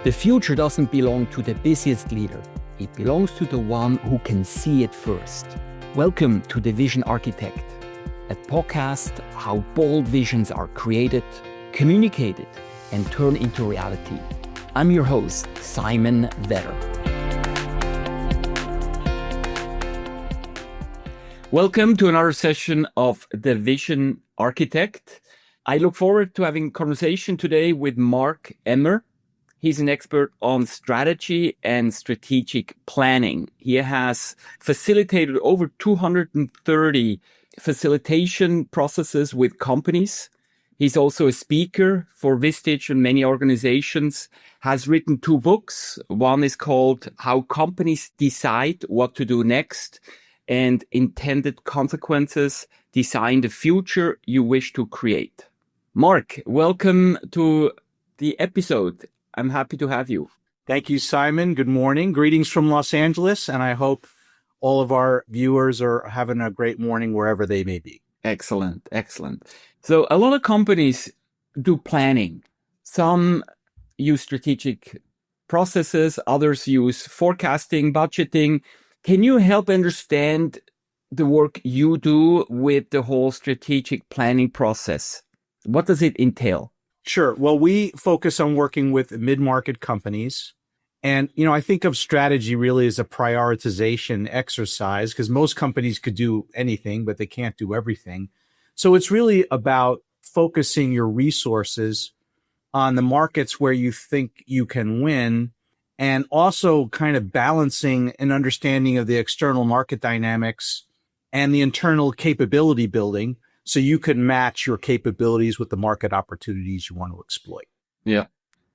The future doesn't belong to the busiest leader. It belongs to the one who can see it first. Welcome to The Vision Architect, a podcast how bold visions are created, communicated, and turned into reality. I'm your host, Simon Vetter. Welcome to another session of The Vision Architect. I look forward to having a conversation today with Marc Emmer. He's an expert on strategy and strategic planning. He has facilitated over 230 facilitation processes with companies. He's also a speaker for Vistage and many organizations, has written 2 books. One is called How Companies Decide What to Do Next and Intended Consequences, Design the Future You Wish to Create. Marc, welcome to the episode. I'm happy to have you. Thank you, Simon. Good morning. Greetings from Los Angeles, and I hope all of our viewers are having a great morning wherever they may be. Excellent, excellent. So a lot of companies do planning. Some use strategic processes, others use forecasting, budgeting. Can you help understand the work you do with the whole strategic planning process? What does it entail? Sure. Well, we focus on working with mid-market companies. And, I think of strategy really as a prioritization exercise because most companies could do anything, but they can't do everything. So it's really about focusing your resources on the markets where you think you can win and also kind of balancing an understanding of the external market dynamics and the internal capability building so you can match your capabilities with the market opportunities you want to exploit. Yeah.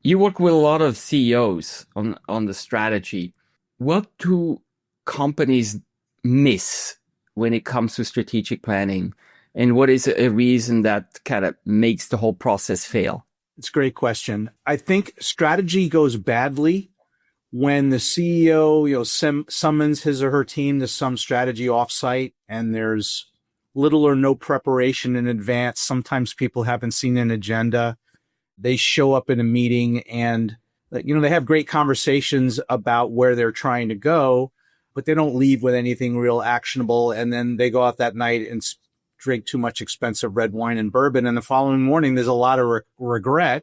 You work with a lot of CEOs on the strategy. What do companies miss when it comes to strategic planning? And what is a reason that kind of makes the whole process fail? It's a great question. I think strategy goes badly when the CEO, summons his or her team to some strategy offsite and there's little or no preparation in advance. Sometimes people haven't seen an agenda. They show up in a meeting and, they have great conversations about where they're trying to go, but they don't leave with anything real actionable. And then they go out that night and drink too much expensive red wine and bourbon. And the following morning, there's a lot of regret,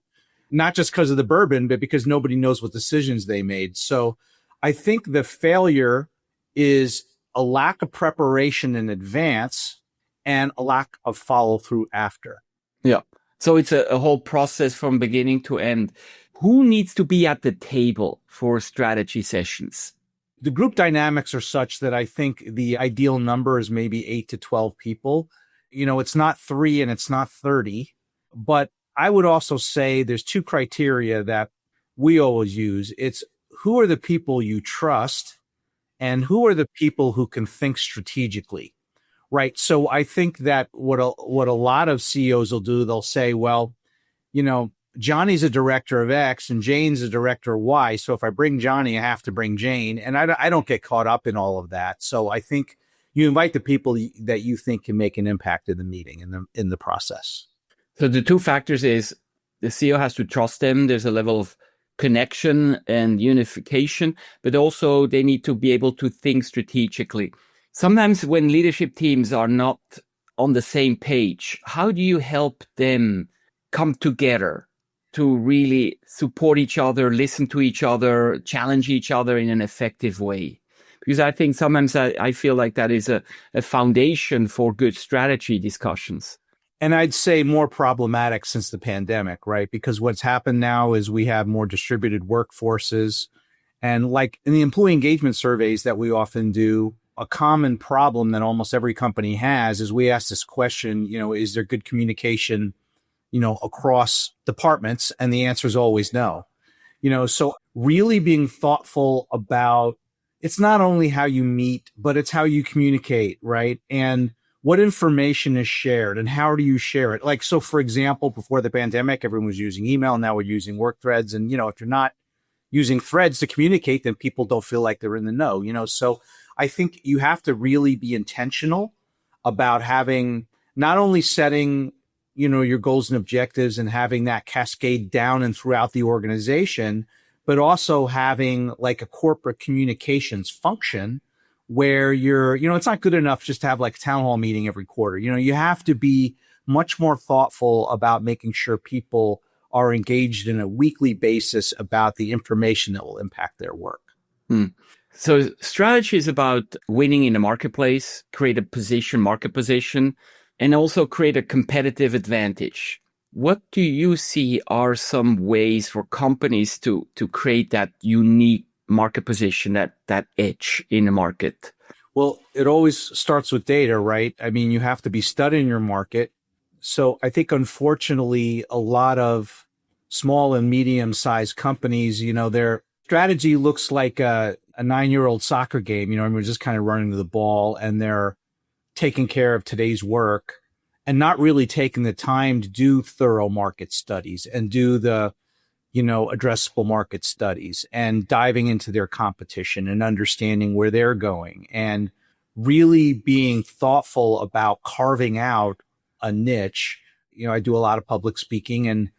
not just because of the bourbon, but because nobody knows what decisions they made. So I think the failure is a lack of preparation in advance and a lack of follow through after. Yeah. So it's a whole process from beginning to end. Who needs to be at the table for strategy sessions? The group dynamics are such that I think the ideal number is maybe 8 to 12 people. It's not 3 and it's not 30, but I would also say there's 2 criteria that we always use. It's who are the people you trust and who are the people who can think strategically. Right. So I think that what a lot of CEOs will do, they'll say, well, Johnny's a director of X and Jane's a director of Y. So if I bring Johnny, I have to bring Jane. And I don't get caught up in all of that. So I think you invite the people that you think can make an impact in the meeting, in the process. So the 2 factors is the CEO has to trust them. There's a level of connection and unification, but also they need to be able to think strategically. Sometimes when leadership teams are not on the same page, how do you help them come together to really support each other, listen to each other, challenge each other in an effective way? Because I think sometimes I feel like that is a foundation for good strategy discussions. And I'd say more problematic since the pandemic, right? Because what's happened now is we have more distributed workforces. And like in the employee engagement surveys that we often do, a common problem that almost every company has is we ask this question, is there good communication, across departments? And the answer is always no. So really being thoughtful about it's not only how you meet, but it's how you communicate, right? And what information is shared and how do you share it? Like, so for example, before the pandemic, everyone was using email. Now we're using work threads. And, if you're not using threads to communicate, then people don't feel like they're in the know, so I think you have to really be intentional about having not only setting, your goals and objectives and having that cascade down and throughout the organization, but also having like a corporate communications function where it's not good enough just to have like a town hall meeting every quarter. You have to be much more thoughtful about making sure people are engaged in a weekly basis about the information that will impact their work. So strategy is about winning in the marketplace, create a market position, and also create a competitive advantage. What do you see are some ways for companies to create that unique market position, that edge in the market? Well, it always starts with data, right? I mean, you have to be studying your market. So I think, unfortunately, a lot of small and medium-sized companies, their strategy looks like a 9-year-old soccer game. We're just kind of running to the ball, and they're taking care of today's work and not really taking the time to do thorough market studies and do the addressable market studies and diving into their competition and understanding where they're going and really being thoughtful about carving out a niche. I do a lot of public speaking, and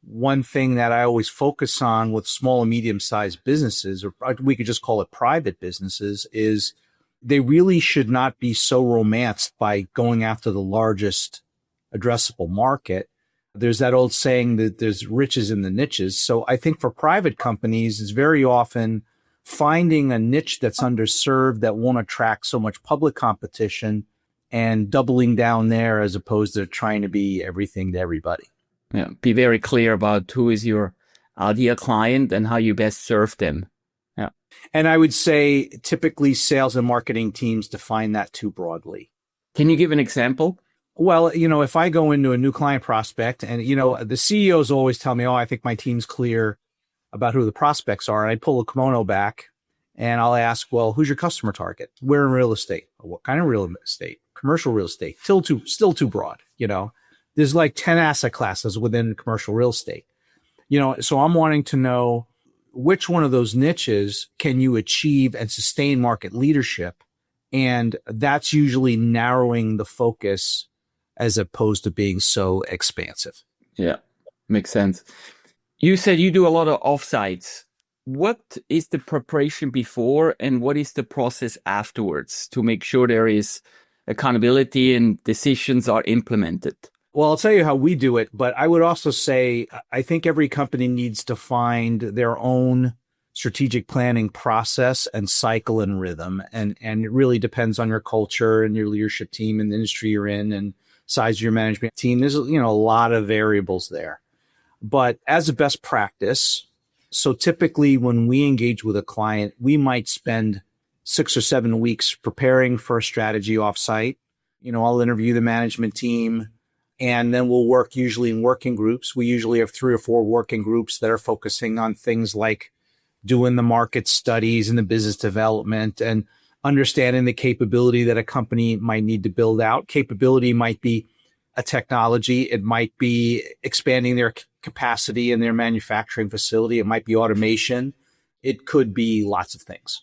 one thing that I always focus on with small and medium-sized businesses, or we could just call it private businesses, is they really should not be so romanced by going after the largest addressable market. There's that old saying that there's riches in the niches. So I think for private companies, it's very often finding a niche that's underserved that won't attract so much public competition and doubling down there as opposed to trying to be everything to everybody. Yeah, be very clear about who is your ideal client and how you best serve them. Yeah. And I would say typically sales and marketing teams define that too broadly. Can you give an example? Well, if I go into a new client prospect and, the CEOs always tell me, I think my team's clear about who the prospects are. And I pull a kimono back and I'll ask, well, who's your customer target? We're in real estate. What kind of real estate? Commercial real estate. Still too broad. There's like 10 asset classes within commercial real estate. So I'm wanting to know which one of those niches can you achieve and sustain market leadership? And that's usually narrowing the focus as opposed to being so expansive. Yeah, makes sense. You said you do a lot of offsites. What is the preparation before and what is the process afterwards to make sure there is accountability and decisions are implemented? Well, I'll tell you how we do it, but I would also say I think every company needs to find their own strategic planning process and cycle and rhythm. And it really depends on your culture and your leadership team and the industry you're in and size of your management team. There's, a lot of variables there. But as a best practice, so typically when we engage with a client, we might spend 6 or 7 weeks preparing for a strategy offsite. I'll interview the management team and then we'll work usually in working groups. We usually have 3 or 4 working groups that are focusing on things like doing the market studies and the business development and understanding the capability that a company might need to build out. Capability might be a technology. It might be expanding their capacity in their manufacturing facility. It might be automation. It could be lots of things.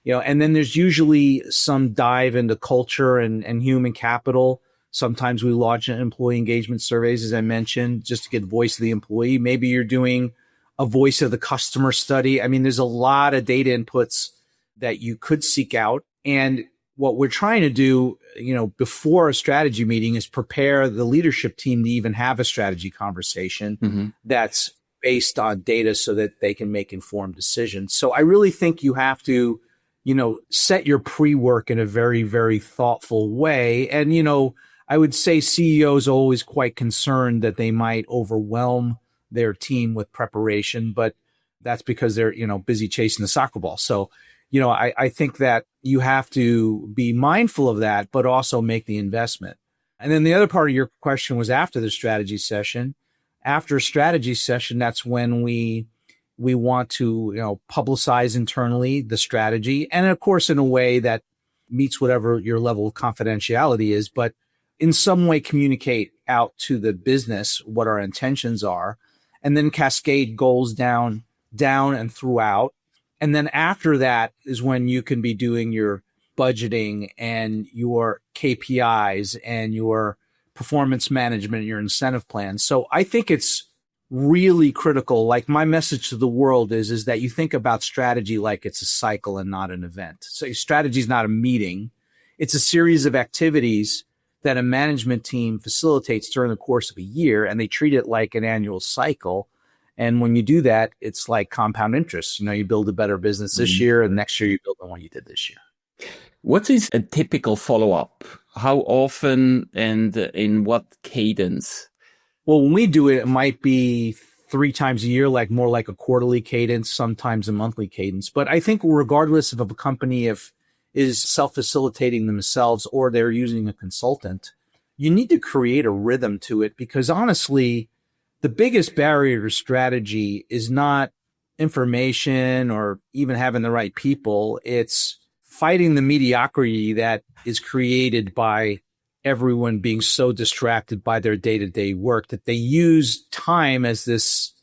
And then there's usually some dive into culture and human capital. Sometimes we launch employee engagement surveys, as I mentioned, just to get voice of the employee. Maybe you're doing a voice of the customer study. I mean, there's a lot of data inputs that you could seek out. And what we're trying to do, before a strategy meeting is prepare the leadership team to even have a strategy conversation that's based on data so that they can make informed decisions. So I really think you have to, set your pre-work in a very, very thoughtful way. And, I would say CEOs are always quite concerned that they might overwhelm their team with preparation, but that's because they're, busy chasing the soccer ball. So, I think that you have to be mindful of that, but also make the investment. And then the other part of your question was after the strategy session. After a strategy session, that's when we want to, publicize internally the strategy. And of course, in a way that meets whatever your level of confidentiality is, but in some way communicate out to the business what our intentions are, and then cascade goals down and throughout. And then after that is when you can be doing your budgeting and your KPIs and your performance management, your incentive plan. So I think it's really critical. Like my message to the world is that you think about strategy like it's a cycle and not an event. So strategy is not a meeting. It's a series of activities that a management team facilitates during the course of a year, and they treat it like an annual cycle. And when you do that, it's like compound interest. You build a better business this year, and next year you build the one you did this year. What is a typical follow-up? How often and in what cadence? Well, when we do it, it might be 3 times a year, like more like a quarterly cadence, sometimes a monthly cadence. But I think regardless of a company is self-facilitating themselves or they're using a consultant, you need to create a rhythm to it, because honestly, the biggest barrier to strategy is not information or even having the right people. It's fighting the mediocrity that is created by everyone being so distracted by their day-to-day work that they use time as this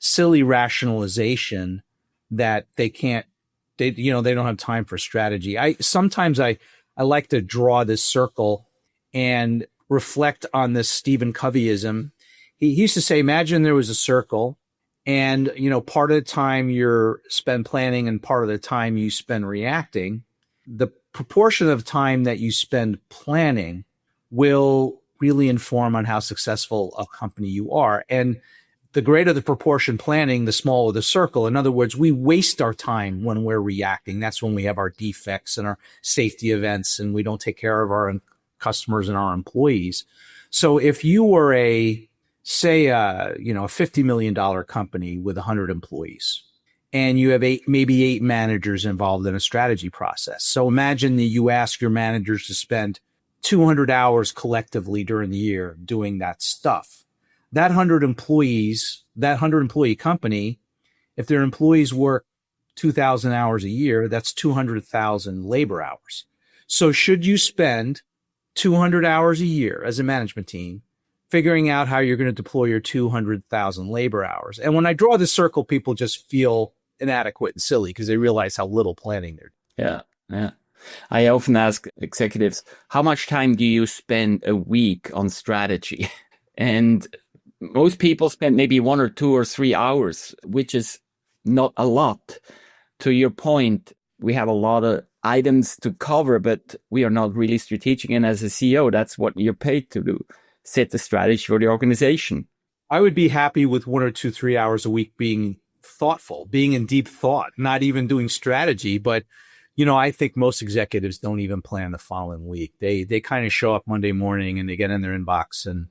silly rationalization that they don't have time for strategy. Sometimes I like to draw this circle and reflect on this Stephen Coveyism. He used to say, imagine there was a circle and, part of the time you're spend planning and part of the time you spend reacting. The proportion of time that you spend planning will really inform on how successful a company you are. And the greater the proportion planning, the smaller the circle. In other words, we waste our time when we're reacting. That's when we have our defects and our safety events, and we don't take care of our customers and our employees. So if you were a $50 million company with 100 employees, and you have maybe eight managers involved in a strategy process. So imagine that you ask your managers to spend 200 hours collectively during the year doing that stuff. That 100 employee company, if their employees work 2,000 hours a year, that's 200,000 labor hours. So should you spend 200 hours a year as a management team figuring out how you're going to deploy your 200,000 labor hours? And when I draw this circle, people just feel inadequate and silly because they realize how little planning they're doing. Yeah. I often ask executives, how much time do you spend a week on strategy? And most people spend maybe 1 or 2 or 3 hours, which is not a lot. To your point, we have a lot of items to cover, but we are not really strategic. And as a CEO, that's what you're paid to do. Set the strategy for the organization. I would be happy with 1 or 2, 3 hours a week being thoughtful, being in deep thought, not even doing strategy. But, I think most executives don't even plan the following week. They kind of show up Monday morning and they get in their inbox and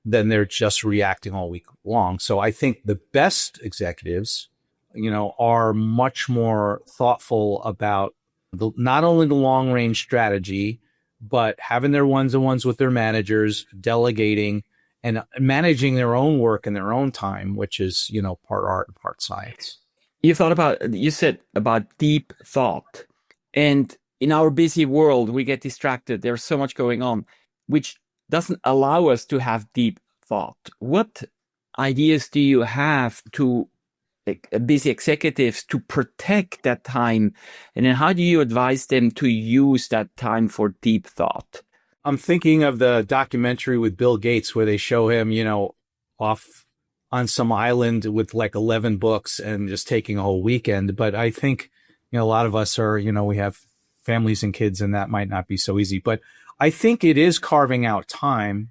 then they're just reacting all week long. So I think the best executives, are much more thoughtful about not only the long range strategy, but having their one-on-ones with their managers, delegating, and managing their own work in their own time, which is, part art and part science. You said about deep thought. And in our busy world, we get distracted. There's so much going on, which doesn't allow us to have deep thought. What ideas do you have to busy executives to protect that time? And then how do you advise them to use that time for deep thought? I'm thinking of the documentary with Bill Gates where they show him, off on some island with like 11 books and just taking a whole weekend. But I think, a lot of us are, we have families and kids and that might not be so easy. But I think it is carving out time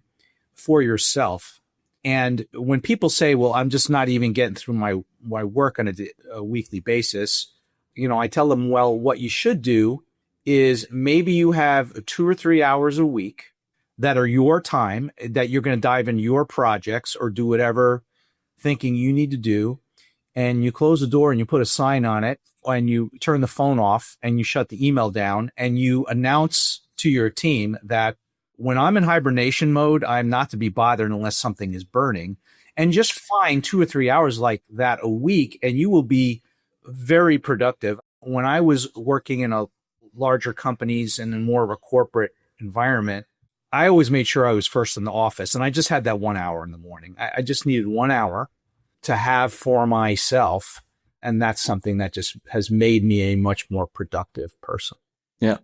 for yourself. And when people say, well, I'm just not even getting through my work on a weekly basis, I tell them, well, what you should do is maybe you have 2 or 3 hours a week that are your time that you're going to dive in your projects or do whatever thinking you need to do. And you close the door and you put a sign on it and you turn the phone off and you shut the email down and you announce to your team that when I'm in hibernation mode, I'm not to be bothered unless something is burning. And just find 2 or 3 hours like that a week and you will be very productive. When I was working in a larger companies and in more of a corporate environment, I always made sure I was first in the office. And I just had that 1 hour in the morning. I just needed 1 hour to have for myself. And that's something that just has made me a much more productive person. Yeah.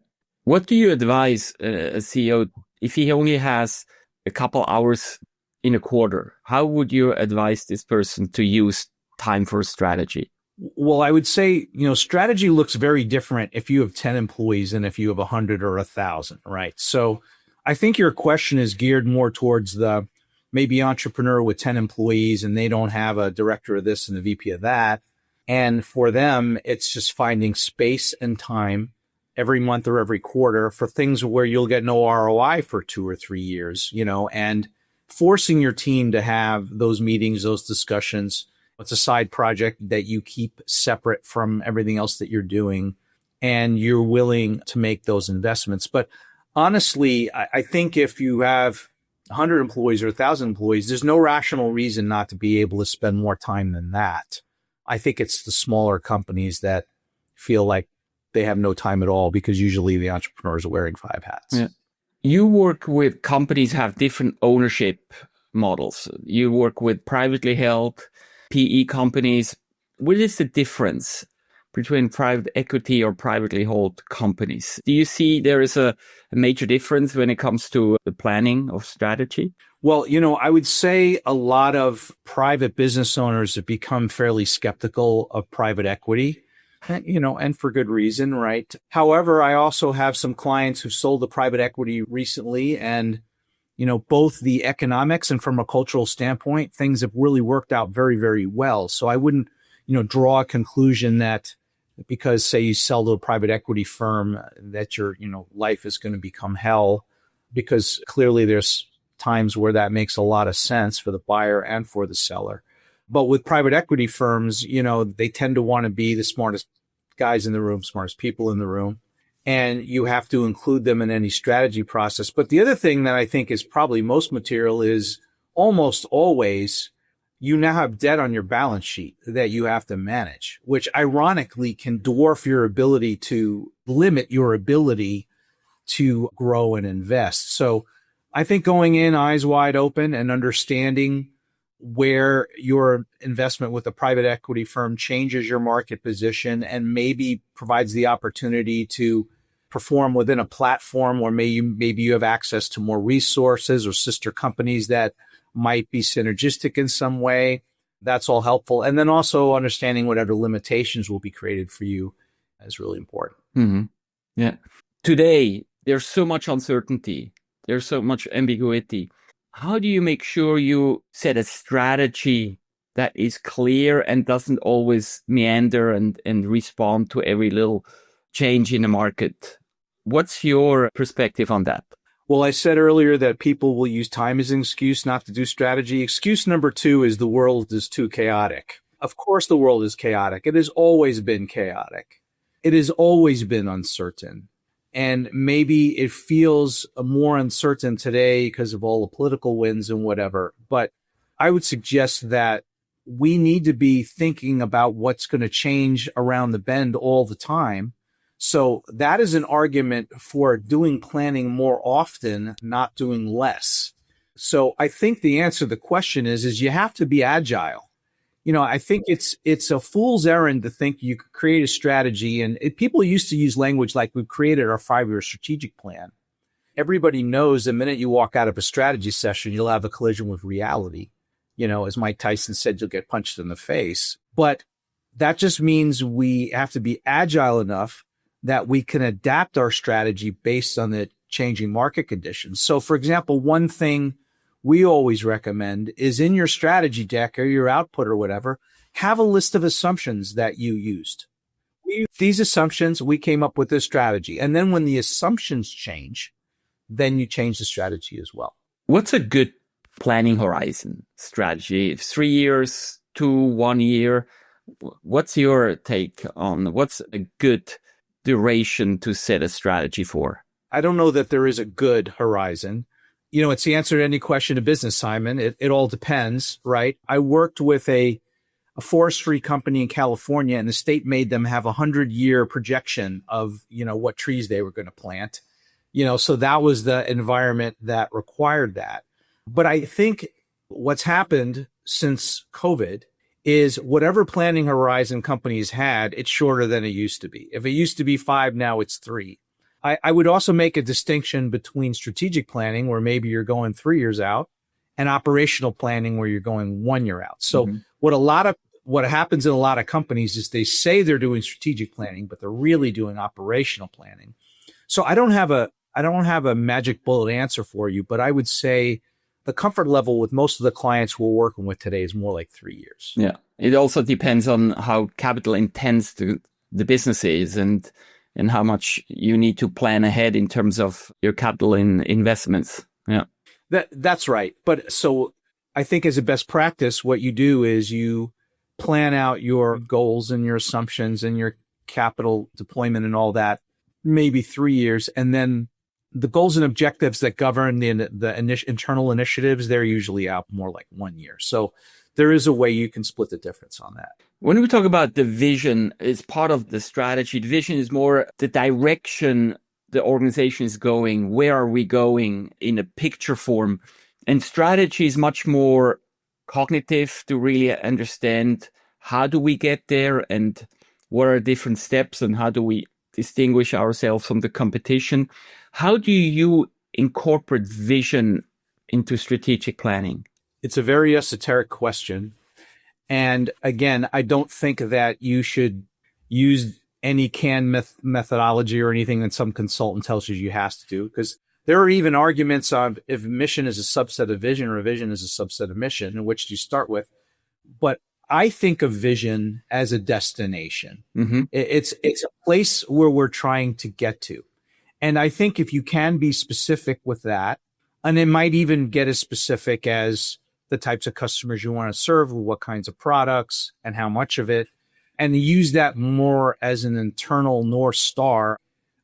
What do you advise a CEO if he only has a couple hours in a quarter. How would you advise this person to use time for strategy? Well, I would say, strategy looks very different if you have 10 employees than if you have 100 or 1,000, right? So I think your question is geared more towards the maybe entrepreneur with 10 employees and they don't have a director of this and a VP of that. And for them, it's just finding space and time every month or every quarter for things where you'll get no ROI for 2 or 3 years, and forcing your team to have those meetings, those discussions. It's a side project that you keep separate from everything else that you're doing, and you're willing to make those investments. But honestly, I think if you have 100 employees or 1,000 employees, there's no rational reason not to be able to spend more time than that. I think it's the smaller companies that feel like they have no time at all because usually the entrepreneurs are wearing 5 hats. Yeah. You work with companies have different ownership models. You work with privately held PE companies. What is the difference between private equity or privately held companies? Do you see there is a major difference when it comes to the planning of strategy? Well, I would say a lot of private business owners have become fairly skeptical of private equity, and for good reason, right? However, I also have some clients who sold to private equity recently, and both the economics and from a cultural standpoint, things have really worked out very, very well. So I wouldn't, draw a conclusion that because, say, you sell to a private equity firm that your, life is going to become hell, because clearly there's times where that makes a lot of sense for the buyer and for the seller. But with private equity firms, they tend to want to be the smartest guys in the room, smartest people in the room. And you have to include them in any strategy process. But the other thing that I think is probably most material is almost always you now have debt on your balance sheet that you have to manage, which ironically can dwarf your ability to limit your ability to grow and invest. So I think going in eyes wide open and understanding where your investment with a private equity firm changes your market position and maybe provides the opportunity to perform within a platform where maybe you have access to more resources or sister companies that might be synergistic in some way. That's all helpful. And then also understanding whatever limitations will be created for you is really important. Mm-hmm. Yeah. Today, there's so much uncertainty. There's so much ambiguity. How do you make sure you set a strategy that is clear and doesn't always meander and respond to every little change in the market? What's your perspective on that? Well, I said earlier that people will use time as an excuse not to do strategy. Excuse number 2 is the world is too chaotic. Of course, the world is chaotic. It has always been chaotic. It has always been uncertain. And maybe it feels more uncertain today because of all the political winds and whatever. But I would suggest that we need to be thinking about what's going to change around the bend all the time. So that is an argument for doing planning more often, not doing less. So I think the answer to the question is you have to be agile. I think it's a fool's errand to think you could create a strategy. And people used to use language like we've created our 5-year strategic plan. Everybody knows the minute you walk out of a strategy session, you'll have a collision with reality. As Mike Tyson said, you'll get punched in the face. But that just means we have to be agile enough that we can adapt our strategy based on the changing market conditions. So, for example, one thing we always recommend is in your strategy deck or your output or whatever, have a list of assumptions that you used. These assumptions, we came up with this strategy. And then when the assumptions change, then you change the strategy as well. What's a good planning horizon strategy? 3 years to 1 year? What's your take on what's a good duration to set a strategy for? I don't know that there is a good horizon. It's the answer to any question in business, Simon. It all depends, right? I worked with a forestry company in California, and the state made them have 100-year projection of, what trees they were going to plant. So that was the environment that required that. But I think what's happened since COVID is whatever planning horizon companies had, it's shorter than it used to be. If it used to be 5, now it's 3. I would also make a distinction between strategic planning, where maybe you're going 3 years out, and operational planning where you're going 1 year out. So Mm-hmm. what happens in a lot of companies is they say they're doing strategic planning, but they're really doing operational planning. So I don't have a magic bullet answer for you, but I would say the comfort level with most of the clients we're working with today is more like 3 years. Yeah. It also depends on how capital intense the business is and how much you need to plan ahead in terms of your capital investments. Yeah. That's right. But so I think as a best practice, what you do is you plan out your goals and your assumptions and your capital deployment and all that, maybe 3 years. And then the goals and objectives that govern the internal initiatives, they're usually out more like 1 year. So there is a way you can split the difference on that. When we talk about the vision, it's part of the strategy. The vision is more the direction the organization is going. Where are we going in a picture form? And strategy is much more cognitive to really understand how do we get there and what are different steps and how do we distinguish ourselves from the competition. How do you incorporate vision into strategic planning? It's a very esoteric question. And again, I don't think that you should use any canned methodology or anything that some consultant tells you have to do, because there are even arguments on if mission is a subset of vision or a vision is a subset of mission, and which do you start with. But I think of vision as a destination. Mm-hmm. It's a place where we're trying to get to. And I think if you can be specific with that, and it might even get as specific as the types of customers you want to serve, what kinds of products and how much of it, and use that more as an internal North Star,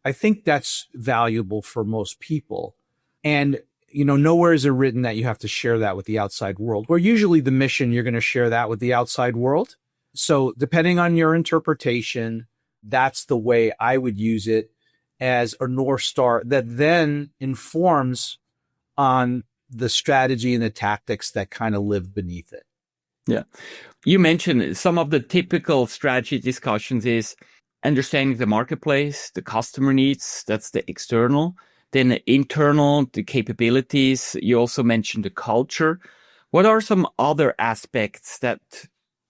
I think that's valuable for most people. And, nowhere is it written that you have to share that with the outside world, where usually the mission, you're going to share that with the outside world. So depending on your interpretation, that's the way I would use it, as a North Star that then informs on the strategy and the tactics that kind of live beneath it. Yeah. You mentioned some of the typical strategy discussions is understanding the marketplace, the customer needs, that's the external. Then the internal, the capabilities. You also mentioned the culture. What are some other aspects that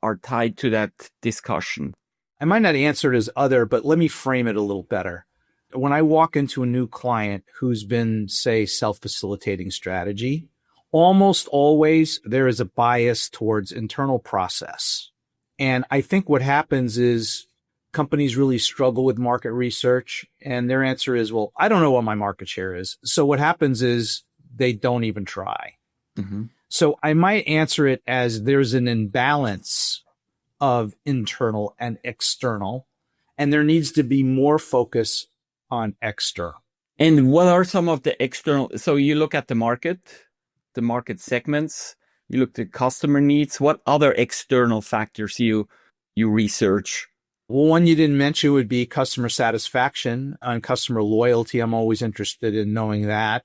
are tied to that discussion? I might not answer it as other, but let me frame it a little better. When I walk into a new client who's been, say, self-facilitating strategy, almost always there is a bias towards internal process. And I think what happens is companies really struggle with market research, and their answer is, well, I don't know what my market share is. So what happens is they don't even try. Mm-hmm. So I might answer it as there's an imbalance of internal and external, and there needs to be more focus on external. And what are some of the external? So you look at the market segments, you look at customer needs. What other external factors you research? Well, one you didn't mention would be customer satisfaction and customer loyalty. I'm always interested in knowing that.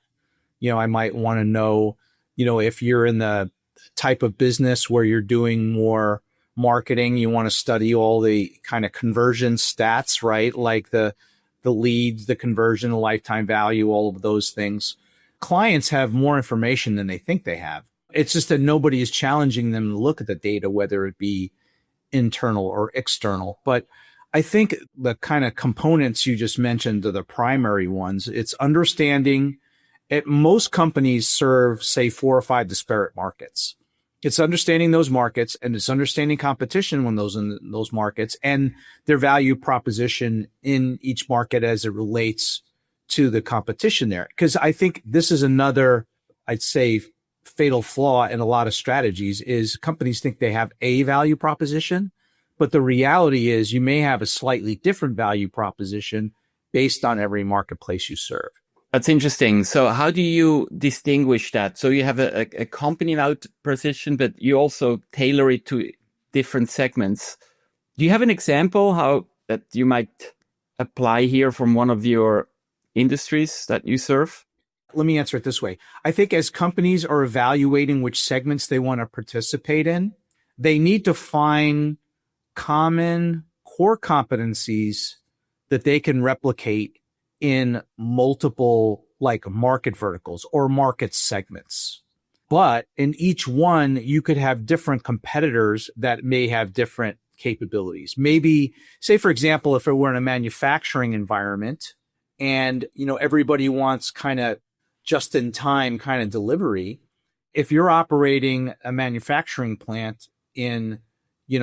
I might want to know, if you're in the type of business where you're doing more marketing, you want to study all the kind of conversion stats, right? Like the leads, the conversion, the lifetime value, all of those things. Clients have more information than they think they have. It's just that nobody is challenging them to look at the data, whether it be internal or external. But I think the kind of components you just mentioned are the primary ones. It's understanding most companies serve, say, 4 or 5 disparate markets. It's understanding those markets, and it's understanding competition in those markets and their value proposition in each market as it relates to the competition there. Because I think this is another, I'd say, fatal flaw in a lot of strategies is companies think they have a value proposition, but the reality is you may have a slightly different value proposition based on every marketplace you serve. That's interesting. So how do you distinguish that? So you have a company-wide position, but you also tailor it to different segments. Do you have an example how that you might apply here from one of your industries that you serve? Let me answer it this way. I think as companies are evaluating which segments they want to participate in, they need to find common core competencies that they can replicate in multiple like market verticals or market segments. But in each one, you could have different competitors that may have different capabilities. Maybe, say, for example, if it were in a manufacturing environment and, everybody wants kind of just in time kind of delivery. If you're operating a manufacturing plant in,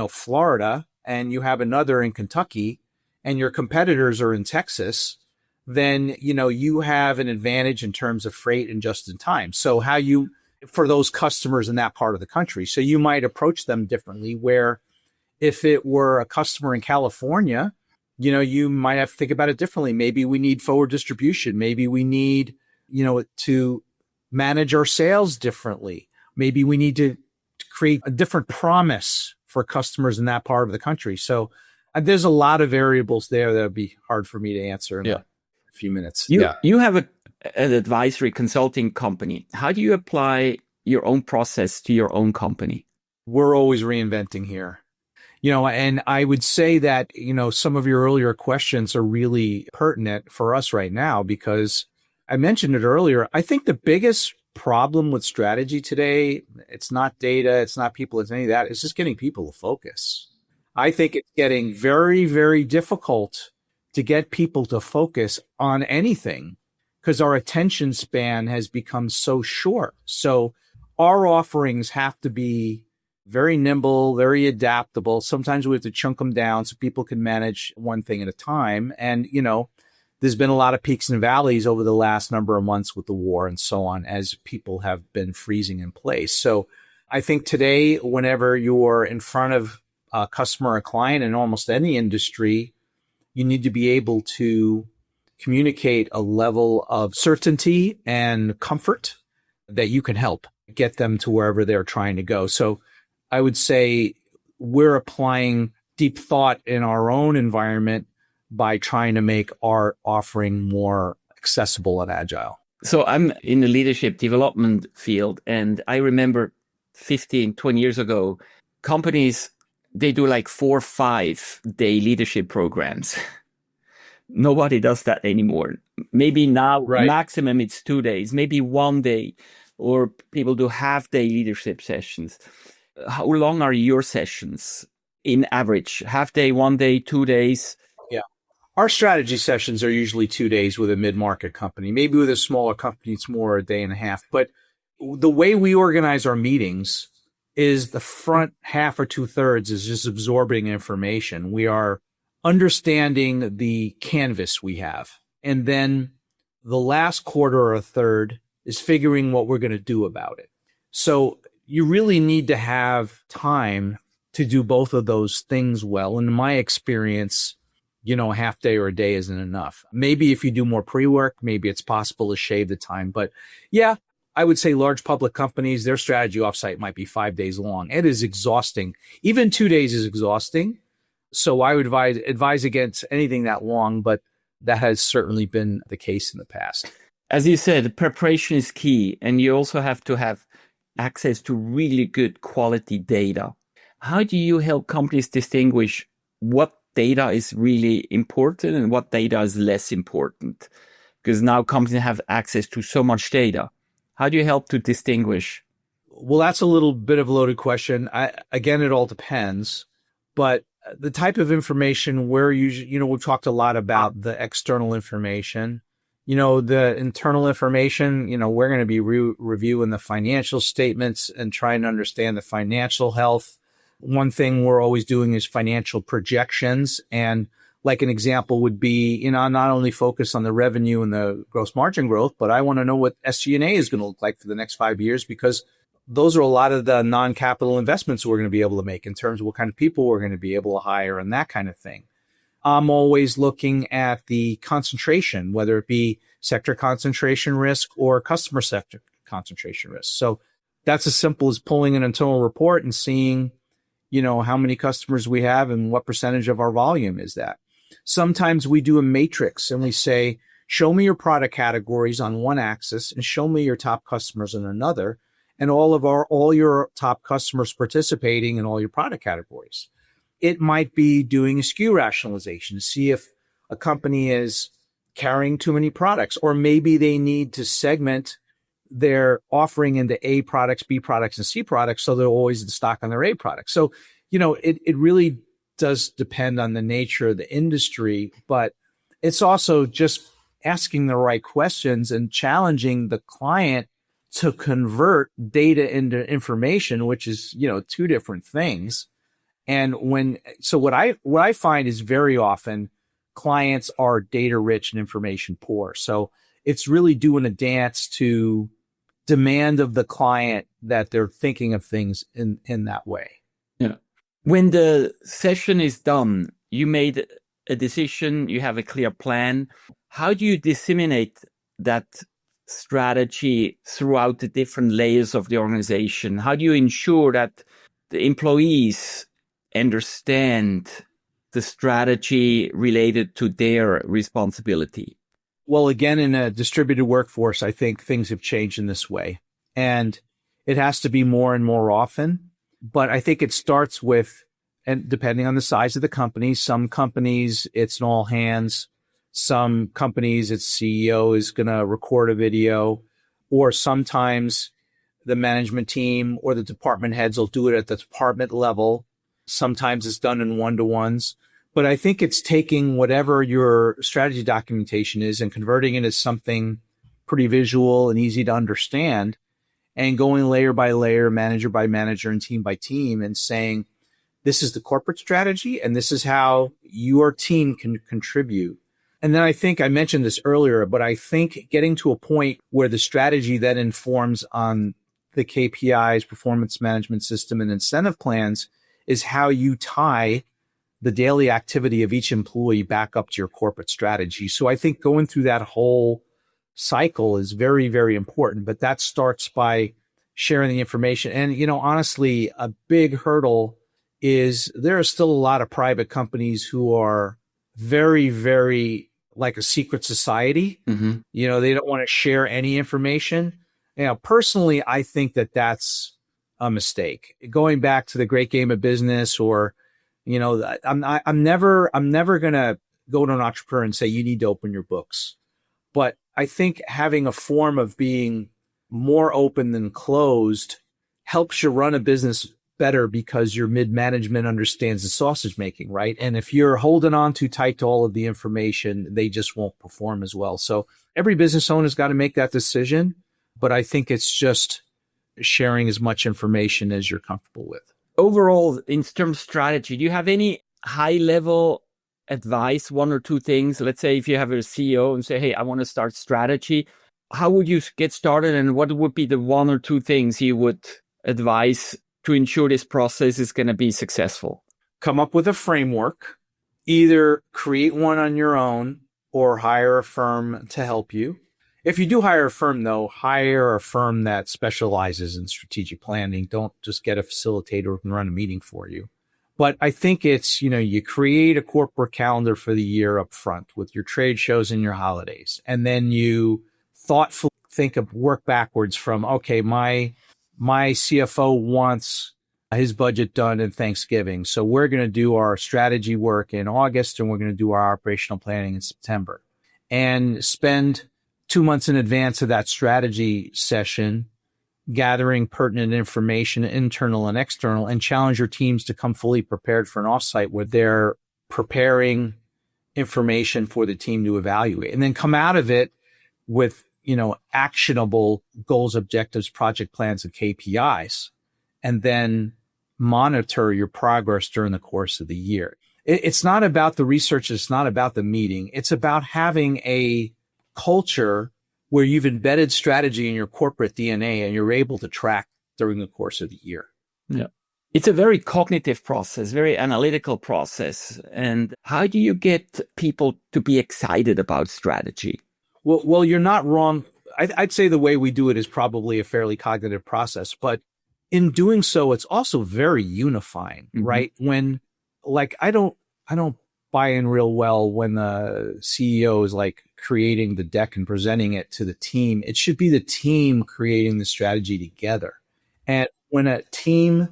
Florida and you have another in Kentucky and your competitors are in Texas, then, you have an advantage in terms of freight and just in time. So for those customers in that part of the country. So you might approach them differently, where if it were a customer in California, you might have to think about it differently. Maybe we need forward distribution. Maybe we need, to manage our sales differently. Maybe we need to create a different promise for customers in that part of the country. So there's a lot of variables there that would be hard for me to answer in a few minutes. You have an advisory consulting company. How do you apply your own process to your own company? We're always reinventing here. And I would say that, some of your earlier questions are really pertinent for us right now, because I mentioned it earlier. I think the biggest problem with strategy today, it's not data, it's not people, it's any of that. It's just getting people to focus. I think it's getting very, very difficult to get people to focus on anything because our attention span has become so short. So our offerings have to be very nimble, very adaptable. Sometimes we have to chunk them down so people can manage one thing at a time. And, there's been a lot of peaks and valleys over the last number of months with the war and so on, as people have been freezing in place. So I think today, whenever you're in front of a customer or client in almost any industry, you need to be able to communicate a level of certainty and comfort that you can help get them to wherever they're trying to go. So I would say we're applying deep thought in our own environment by trying to make our offering more accessible and agile. So I'm in the leadership development field, and I remember 15, 20 years ago, companies, they do like 4 or 5 day leadership programs. Nobody does that anymore. Maybe now maximum it's 2 days, maybe 1 day, or people do half-day leadership sessions. How long are your sessions in average? Half day, 1 day, 2 days? Yeah. Our strategy sessions are usually 2 days with a mid-market company. Maybe with a smaller company, it's more a day and a half. But the way we organize our meetings is the front half or 2/3 is just absorbing information. We are understanding the canvas we have. And then the last quarter or a third is figuring what we're going to do about it. So you really need to have time to do both of those things well. And in my experience, a half day or a day isn't enough. Maybe if you do more pre-work, maybe it's possible to shave the time. But yeah, I would say large public companies, their strategy offsite might be 5 days long. It is exhausting. Even 2 days is exhausting. So I would advise against anything that long, but that has certainly been the case in the past. As you said, preparation is key, and you also have to have access to really good quality data. How do you help companies distinguish what data is really important and what data is less important? Because now companies have access to so much data. How do you help to distinguish? Well, that's a little bit of a loaded question. Again, it all depends. But the type of information we're usually, we've talked a lot about the external information. The internal information, we're going to be reviewing the financial statements and trying to understand the financial health. One thing we're always doing is financial projections. And like an example would be, not only focus on the revenue and the gross margin growth, but I want to know what SG&A is going to look like for the next 5 years, because those are a lot of the non-capital investments we're going to be able to make in terms of what kind of people we're going to be able to hire and that kind of thing. I'm always looking at the concentration, whether it be sector concentration risk or customer sector concentration risk. So that's as simple as pulling an internal report and seeing, how many customers we have and what percentage of our volume is that. Sometimes we do a matrix and we say, show me your product categories on one axis and show me your top customers on another, and all your top customers participating in all your product categories. It might be doing a SKU rationalization to see if a company is carrying too many products, or maybe they need to segment they're offering into A products, B products, and C products. So they're always in stock on their A products. So, it really does depend on the nature of the industry, but it's also just asking the right questions and challenging the client to convert data into information, which is, two different things. And what I find is very often clients are data rich and information poor. So it's really doing a dance to demand of the client that they're thinking of things in that way. Yeah. When the session is done, you made a decision, you have a clear plan. How do you disseminate that strategy throughout the different layers of the organization? How do you ensure that the employees understand the strategy related to their responsibility? Well, again, in a distributed workforce, I think things have changed in this way, and it has to be more and more often. But I think it starts with, and depending on the size of the company, some companies, it's an all hands. Some companies, its CEO is going to record a video, or sometimes the management team or the department heads will do it at the department level. Sometimes it's done in one-to-ones. But I think it's taking whatever your strategy documentation is and converting it into something pretty visual and easy to understand, and going layer by layer, manager by manager, and team by team, and saying, this is the corporate strategy, and this is how your team can contribute. And then I think I mentioned this earlier, but I think getting to a point where the strategy then informs on the KPIs, performance management system, and incentive plans is how you tie the daily activity of each employee back up to your corporate strategy. So I think going through that whole cycle is very, very important, but that starts by sharing the information. And, honestly, a big hurdle is there are still a lot of private companies who are very, very like a secret society. Mm-hmm. They don't want to share any information. Personally, I think that that's a mistake. Going back to the great game of business, or, I'm never going to go to an entrepreneur and say, you need to open your books. But I think having a form of being more open than closed helps you run a business better, because your mid-management understands the sausage making, right? And if you're holding on too tight to all of the information, they just won't perform as well. So every business owner's got to make that decision. But I think it's just sharing as much information as you're comfortable with. Overall, in terms of strategy, do you have any high-level advice, one or two things? Let's say if you have a CEO and say, hey, I want to start strategy, how would you get started, and what would be the one or two things you would advise to ensure this process is going to be successful? Come up with a framework, either create one on your own or hire a firm to help you. If you do hire a firm, though, hire a firm that specializes in strategic planning. Don't just get a facilitator who can run a meeting for you. But I think it's, you create a corporate calendar for the year up front with your trade shows and your holidays. And then you thoughtfully work backwards from, okay, my CFO wants his budget done in Thanksgiving. So we're going to do our strategy work in August, and we're going to do our operational planning in September, and spend 2 months in advance of that strategy session gathering pertinent information, internal and external, and challenge your teams to come fully prepared for an offsite where they're preparing information for the team to evaluate, and then come out of it with, actionable goals, objectives, project plans, and KPIs, and then monitor your progress during the course of the year. It's not about the research. It's not about the meeting. It's about having a culture where you've embedded strategy in your corporate DNA and you're able to track during the course of the year. Yeah. It's a very cognitive process, very analytical process. And how do you get people to be excited about strategy? Well, you're not wrong. I'd say the way we do it is probably a fairly cognitive process, but in doing so, it's also very unifying, right? When, I don't buy in real well when the CEO is creating the deck and presenting it to the team. It should be the team creating the strategy together. And when a team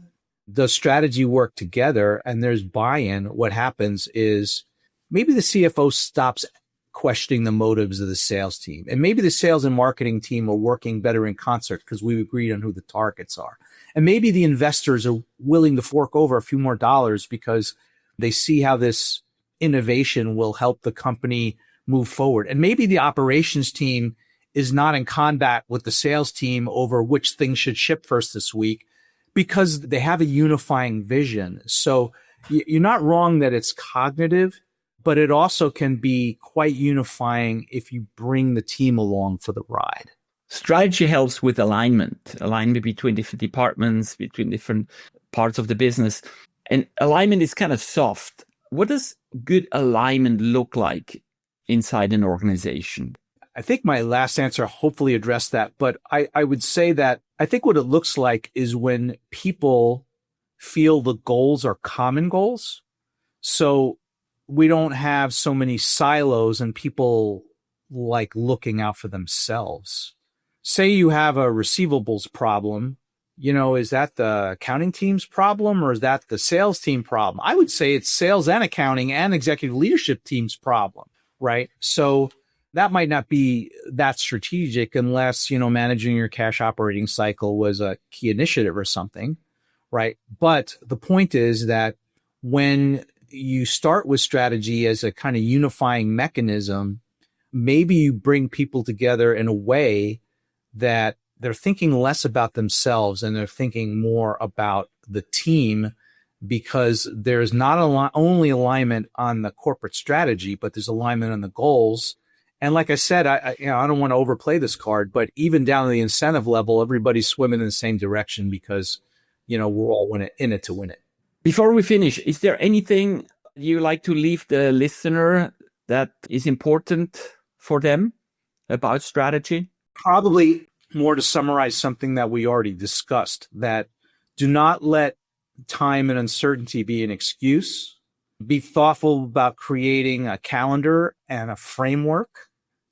does strategy work together and there's buy-in, what happens is maybe the CFO stops questioning the motives of the sales team. And maybe the sales and marketing team are working better in concert because we agreed on who the targets are. And maybe the investors are willing to fork over a few more dollars because they see how this innovation will help the company move forward. And maybe the operations team is not in combat with the sales team over which things should ship first this week because they have a unifying vision. So you're not wrong that it's cognitive, but it also can be quite unifying if you bring the team along for the ride. Strategy helps with alignment between different departments, between different parts of the business. And alignment is kind of soft. What does good alignment look like inside an organization? I think my last answer hopefully addressed that, but I would say that I think what it looks like is when people feel the goals are common goals. So we don't have so many silos and people like looking out for themselves. Say you have a receivables problem, is that the accounting team's problem or is that the sales team problem? I would say it's sales and accounting and executive leadership team's problem, right? So that might not be that strategic unless, managing your cash operating cycle was a key initiative or something, right? But the point is that when you start with strategy as a kind of unifying mechanism, maybe you bring people together in a way that they're thinking less about themselves and they're thinking more about the team, because there's not only alignment on the corporate strategy, but there's alignment on the goals. And like I said, I don't want to overplay this card, but even down to the incentive level, everybody's swimming in the same direction because, we're all in it to win it. Before we finish, is there anything you like to leave the listener that is important for them about strategy? Probably more to summarize something that we already discussed, that do not let time and uncertainty be an excuse. Be thoughtful about creating a calendar and a framework.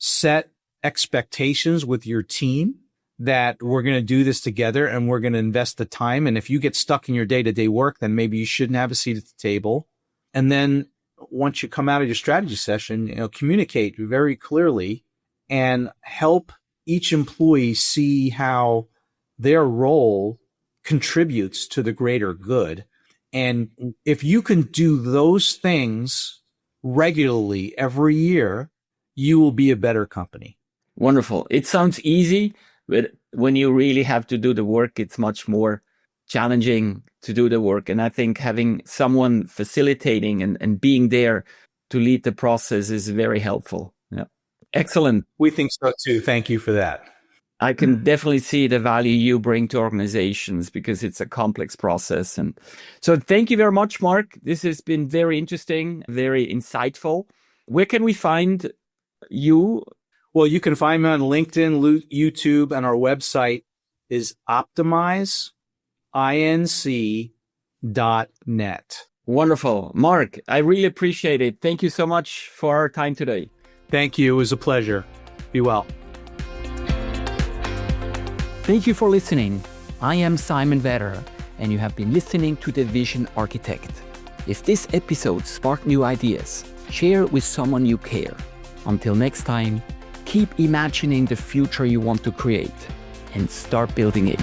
Set expectations with your team that we're going to do this together and we're going to invest the time. And if you get stuck in your day-to-day work, then maybe you shouldn't have a seat at the table. And then once you come out of your strategy session, communicate very clearly and help each employee see how their role contributes to the greater good. And if you can do those things regularly every year, you will be a better company. Wonderful. It sounds easy, but when you really have to do the work, it's much more challenging to do the work. And I think having someone facilitating and being there to lead the process is very helpful. Yeah. Excellent. We think so too. Thank you for that. I can definitely see the value you bring to organizations because it's a complex process. And so thank you very much, Marc. This has been very interesting, very insightful. Where can we find you? Well, you can find me on LinkedIn, YouTube, and our website is optimizeinc.net. Wonderful. Marc, I really appreciate it. Thank you so much for our time today. Thank you. It was a pleasure. Be well. Thank you for listening. I am Simon Vetter, and you have been listening to The Vision Architect. If this episode sparked new ideas, share it with someone you care. Until next time, keep imagining the future you want to create and start building it.